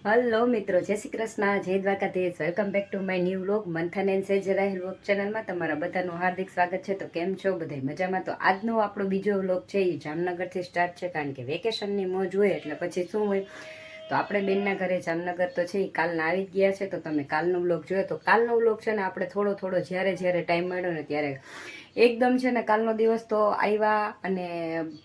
Hello મિત્રો, જય શ્રી કૃષ્ણ, જય Dwarkadhish. Welcome back to my new vlog મંથન એન્ડ સેજ રાહિલ વ્લોગ ચેનલમાં તમારા બધાનું હાર્દિક સ્વાગત છે. તો કેમ છો બધા? મજામાં? તો આજનો આપણો બીજો વ્લોગ છે એ જામનગરથી સ્ટાર્ટ છે, કારણ કે વેકેશનની મોજ હોય એટલે પછી શું હોય. તો આપણે બેનના ઘરે જામનગર તો છે એ કાલના આવી જ ગયા છે. તો તમે કાલનો વ્લોગ જોયો. તો કાલનો વ્લોગ છે ને આપણે થોડો જ્યારે ટાઈમ મળ્યો ને ત્યારે એકદમ છે ને કાલનો દિવસ તો આવ્યા અને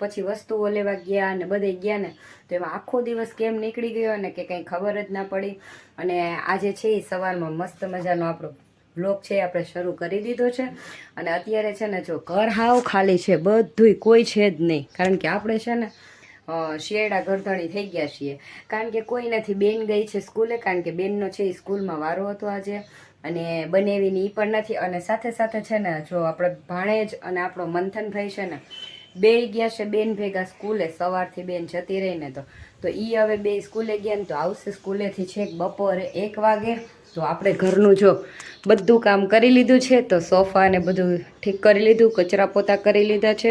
પછી વસ્તુઓ લેવા ગયા અને બધે ગયા ને, તો એમાં આખો દિવસ કેમ નીકળી ગયો ને કે કંઈ ખબર જ ના પડી. અને આજે છે એ સવારમાં મસ્ત મજાનો આપણો વ્લોગ છે આપણે શરૂ કરી દીધો છે. અને અત્યારે છે ને જો ઘર હાવ ખાલી છે, બધુંય કોઈ છે જ નહીં, કારણ કે આપણે છે ને શિયાળા ગરધણી થઈ ગયા છીએ, કારણ કે કોઈ નથી. બેન ગઈ છે સ્કૂલે, કારણ કે બેનનો છે એ સ્કૂલમાં વારો હતો આજે, અને બનેવીની એ પણ નથી. અને સાથે છે ને જો આપણે ભાણેજ અને આપણો મંથનભાઈ છે ને બે ગયા છે બેન ભેગા સ્કૂલે. સવારથી બેન જતી રહીને તો એ હવે બે સ્કૂલે ગયા ને તો આવશે સ્કૂલેથી છેક બપોરે 1 વાગે. તો આપણે ઘરનું જો બધું કામ કરી લીધું છે, તો સોફા ને બધું ઠીક કરી લીધું, કચરા પોતા કરી લીધા છે,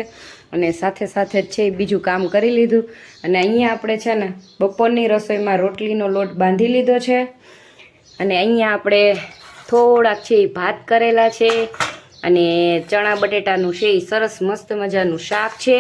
અને સાથે જ છે બીજું કામ કરી લીધું. અને અહીંયા આપણે છે ને બપોરની રસોઈમાં રોટલીનો લોટ બાંધી લીધો છે, અને અહીંયા આપણે થોડાક છે એ ભાત કરેલા છે, અને ચણા બટેટાનું છે એ સરસ મસ્ત મજાનું શાક છે.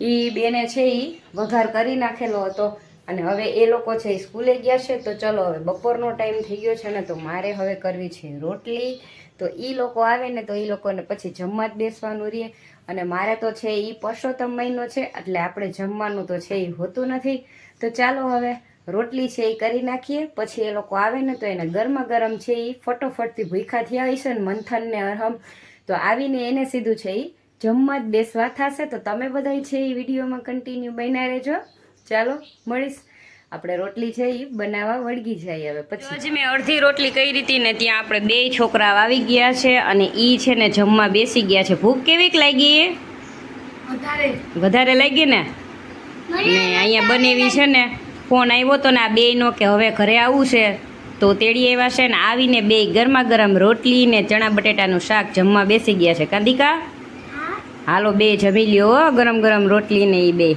એ બેને છે એ વઘાર કરી નાખેલો હતો. અને હવે એ લોકો છે એ સ્કૂલે ગયા છે. તો ચલો હવે બપોરનો ટાઈમ થઈ ગયો છે ને, તો મારે હવે કરવી છે રોટલી. તો એ લોકો આવે ને તો એ લોકોને પછી જમવા જ બેસવાનું રહે. અને મારે તો છે એ પુરુષોત્તમ મહિનો છે, એટલે આપણે જમવાનું તો છે એ હોતું નથી. તો ચાલો હવે રોટલી છે એ કરી નાખીએ, પછી એ લોકો આવે ને તો એને ગરમા ગરમ છે એ ફટોફટથી ભૂખ્યા થયા હશે ને મંથન ને અરહમ, તો આવીને એને સીધું છે એ જમવા જ બેસવા થશે. તો તમે બધા છે એ વિડીયોમાં કન્ટિન્યુ બન્યા રહેજો. ચાલો મળીશ, આપણે રોટલી છે એ બનાવવા વળગી જાય હવે. પછી હજી મેં અડધી રોટલી કરી હતી ને ત્યાં આપણે બે છોકરા આવી ગયા છે, અને ઈ છે ને જમવા બેસી ગયા છે. ભૂખ કેવીક લાગી? વધારે લાગી ને. ને અહીંયા બનેવી છે ને ફોન આવ્યો તો ને આ બેયનો કે હવે ઘરે આવવું છે, તો તેડી આવ્યા છે ને. આવીને બે ગરમા ગરમ રોટલી ને ચણા બટેટાનું શાક જમવા બેસી ગયા છે. કાંદિકા હાલો બે જમી લ્યો ગરમ ગરમ રોટલી ને એ બે.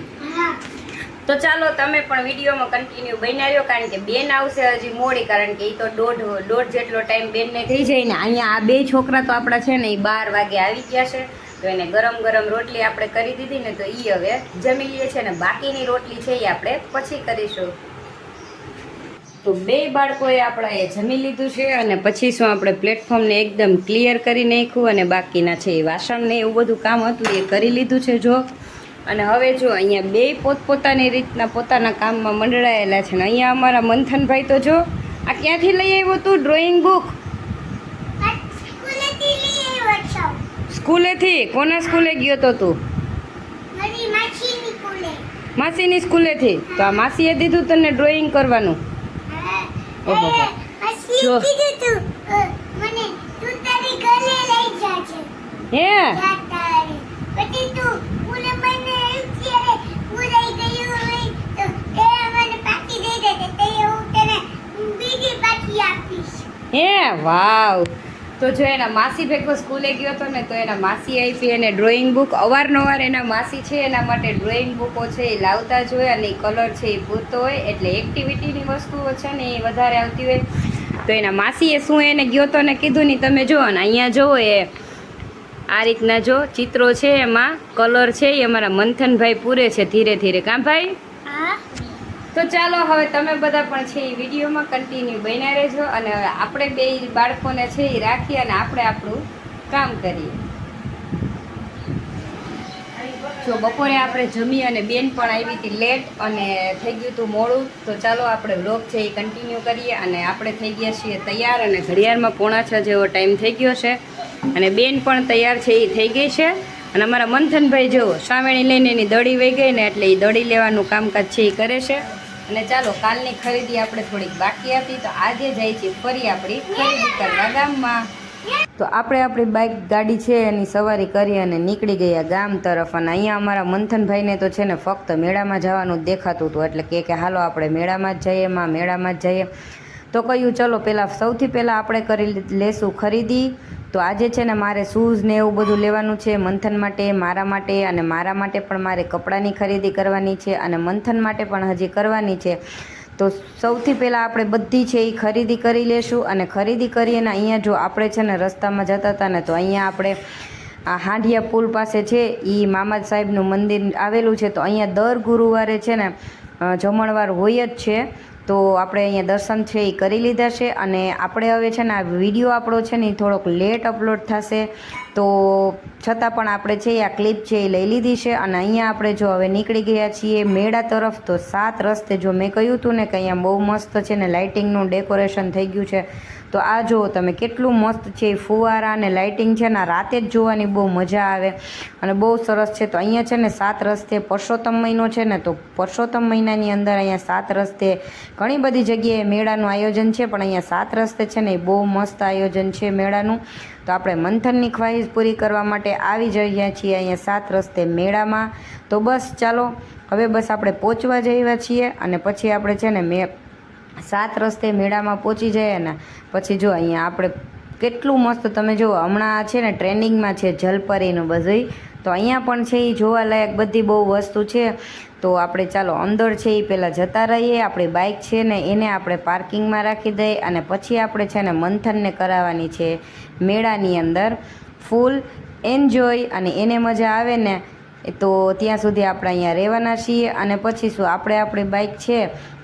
તો ચાલો તમે પણ વિડીયોમાં કન્ટિન્યુ બન્યા રહ્યો, કારણ કે બેન આવશે હજી મોડી, કારણ કે એ તો દોઢ જેટલો ટાઈમ બેનને થઈ જાય ને. અહીંયા આ બે છોકરા તો આપણા છે ને એ 12 વાગે આવી ગયા છે. તો એને ગરમ ગરમ રોટલી આપણે કરી દીધી ને, તો એ હવે જમી લે છે. ને બાકીની રોટલી છે એ આપણે પછી કરીશું. તો બે બાળકોએ આપણા એ જમી લીધું છે, અને પછી શું આપણે પ્લેટફોર્મને એકદમ ક્લિયર કરી નાખ્યું, અને બાકીના છે એ વાસણને એવું બધું કામ હતું એ કરી લીધું છે જો. અને હવે જો અહીંયા બે પોતપોતાની રીતના પોતાના કામમાં મંડળાયેલા છે. ને અહીંયા અમારા મંથનભાઈ તો જો આ ક્યાંથી લઈ આવ્યો તું ડ્રોઈંગ બુક? સ્કૂલેથી? કોના સ્કૂલે ગયો તો તું? માસીની સ્કૂલેથી. તો આ માસીએ દીધું તને ડ્રોઈંગ કરવાનું? ઓહો જો હે હે વાવ. તો જો એના માસી ભેગો સ્કૂલે ગયો હતો ને, તો એના માસી આપી એને ડ્રોઈંગ બુક. અવારનવાર એના માસી છે એના માટે ડ્રોઈંગ બુકો છે એ લાવતા જ હોય, અને કલર છે એ પૂરતો હોય, એટલે એક્ટિવિટીની વસ્તુઓ છે ને એ વધારે આવતી હોય. તો એના માસીએ શું એને ગયો તો ને કીધું નહીં, તમે જુઓ ને અહીંયા જુઓ એ આ રીતના જો ચિત્રો છે, એમાં કલર છે એ અમારા મંથનભાઈ પૂરે છે ધીરે ધીરે. કાં ભાઈ? તો ચાલો હવે તમે બધા પણ છે એ વિડીયોમાં કન્ટિન્યુ બન્યા રહેજો, અને આપણે બે બાળકોને છે એ રાખીએ અને આપણે આપણું કામ કરીએ. જો બપોરે આપણે જમી અને બેન પણ આવી હતી લેટ, અને થઈ ગયું હતું મોડું. તો ચાલો આપણે વ્લોગ છે એ કન્ટિન્યુ કરીએ. અને આપણે થઈ ગયા છીએ તૈયાર, અને ઘડિયાળમાં 5:45 જેવો ટાઈમ થઈ ગયો છે, અને બેન પણ તૈયાર છે એ થઈ ગઈ છે. અને અમારા મંથનભાઈ જુઓ સાવેણી લઈને એની દડી વહી ગઈ ને, એટલે એ દડી લેવાનું કામકાજ છે એ કરે છે. અને ચાલો કાલની ખરીદી આપણે થોડીક બાકી હતી, તો આજે જાય છે ફરી આપણી ખરીદી કરવા ગામમાં. તો આપણે આપણી બાઇક ગાડી છે એની સવારી કરી અને નીકળી ગયા ગામ તરફ. અને અહીંયા અમારા મંથનભાઈને તો છે ને ફક્ત મેળામાં જવાનું જ દેખાતું હતું, એટલે કે હાલો આપણે મેળામાં જ જઈએ, મેળામાં જ જઈએ. તો કહ્યું ચલો સૌથી પહેલાં આપણે કરી લેશું ખરીદી. તો આજે છે ને મારે શૂઝ ને એવું બધું લેવાનું છે મંથન માટે, મારા માટે, અને મારા માટે પણ મારે કપડાની ખરીદી કરવાની છે, અને મંથન માટે પણ હજી કરવાની છે. તો સૌથી પહેલાં આપણે બધી છે એ ખરીદી કરી લેશું, અને ખરીદી કરીને અહીંયા જો આપણે છે ને રસ્તામાં જતા હતા ને, તો અહીંયા આપણે આ હાંડિયા પુલ પાસે છે એ મામદ સાહેબનું મંદિર આવેલું છે. તો અહીંયા દર ગુરુવારે છે ને જમણવાર હોય જ છે. તો આપણે અહીંયા દર્શન છે એ કરી લીધા છે, અને આપણે હવે છે ને આ વિડીયો આપણો છે ને એ થોડોક લેટ અપલોડ થશે, તો છતાં પણ આપણે છે આ ક્લિપ છે એ લઈ લીધી છે. અને અહીંયા આપણે જો હવે નીકળી ગયા છીએ મેળા તરફ. તો 7 રસ્તે જો મેં કહ્યું હતું ને કે અહીંયા બહુ મસ્ત છે ને લાઇટિંગનું ડેકોરેશન થઈ ગયું છે. તો આ જુઓ તમે કેટલું મસ્ત છે, ફુવારા અને લાઇટિંગ છે ને રાતે જ જોવાની બહુ મજા આવે અને બહુ સરસ છે. તો અહીંયા છે ને 7 રસ્તે પરસોત્તમ મહિનો છે ને, તો પરસોત્તમ મહિનાની અંદર અહીંયા 7 રસ્તે ઘણી બધી જગ્યાએ મેળાનું આયોજન છે, પણ અહીંયા 7 રસ્તે છે ને એ બહુ મસ્ત આયોજન છે મેળાનું. તો આપણે મંથનની ખ્વાહિશ પૂરી કરવા માટે આવી જઈએ છીએ અહીંયા 7 રસ્તે મેળામાં. તો બસ ચાલો હવે બસ આપણે પહોંચવા જઈએ છીએ, અને પછી આપણે છે ને 7 રસ્તે મેળામાં પહોંચી જઈએ ને પછી જો અહીંયા આપણે કેટલું મસ્ત તમે જુઓ, હમણાં છે ને ટ્રેન્ડિંગમાં છે જલપરીનું બધું. તો અહીંયા પણ છે એ જોવાલાયક બધી બહુ વસ્તુ છે. તો આપણે ચાલો અંદર છે એ પહેલાં જતા રહીએ. આપણી બાઇક છે ને એને આપણે પાર્કિંગમાં રાખી દઈએ, અને પછી આપણે છે ને મંથનને કરાવવાની છે મેળાની અંદર ફૂલ એન્જોય, અને એને મજા આવે ને તો ત્યાં સુધી આપણે અહીંયા રહેવાના છીએ. અને પછી શું આપણે આપણી બાઇક છે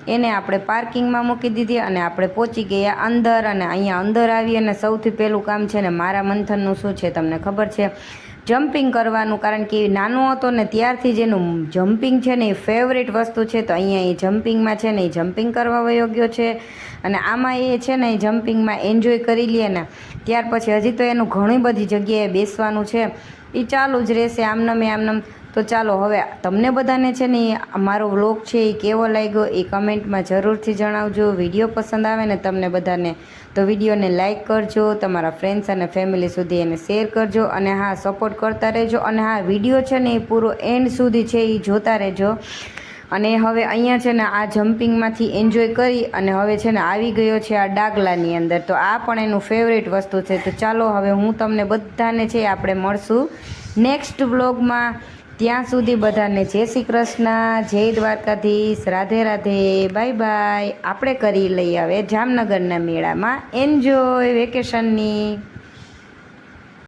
એને આપણે પાર્કિંગમાં મૂકી દીધી, અને આપણે પહોંચી ગયા અંદર. અને અહીંયા અંદર આવી અને સૌથી પહેલું કામ છે ને મારા મંથનનું શું છે તમને ખબર છે? જમ્પિંગ કરવાનું. કારણ કે નાનો હતો ને ત્યારથી જ એનું જમ્પિંગ છે ને એ ફેવરેટ વસ્તુ છે. તો અહીંયા એ જમ્પિંગમાં છે ને એ જમ્પિંગ કરવા વયો ગયો છે, અને આમાં એ છે ને એ જમ્પિંગમાં એન્જોય કરી લે ને ત્યાર પછી હજી તો એનું ઘણી બધી જગ્યાએ બેસવાનું છે, એ ચાલુ જ રહેશે આમનામ. તો ચાલો હવે તમને બધાને છે ને મારો વ્લોગ છે એ કેવો લાગ્યો એ કમેન્ટમાં જરૂરથી જણાવજો. વિડીયો પસંદ આવે ને તમને બધાને તો વિડીયોને લાઇક કરજો, તમારા ફ્રેન્ડ્સ અને ફેમિલી સુધી એને શેર કરજો, અને હા સપોર્ટ કરતા રહેજો. અને હા વિડીયો છે ને એ પૂરો એન્ડ સુધી છે એ જોતા રહેજો. અને હવે અહીંયા છે ને આ જમ્પિંગમાંથી એન્જોય કરી અને હવે છે ને આવી ગયો છે આ ડાગલાની અંદર. તો આ પણ એનું ફેવરેટ વસ્તુ છે. તો ચાલો હવે હું તમને બધાને છે આપણે મળશું નેક્સ્ટ વ્લોગમાં. ત્યાં સુધી બધાને જય શ્રી કૃષ્ણ, જય દ્વારકાધીશ, રાધે રાધે, બાય બાય. આપણે કરી લઈએ હવે જામનગરના મેળામાં એન્જોય વેકેશનની.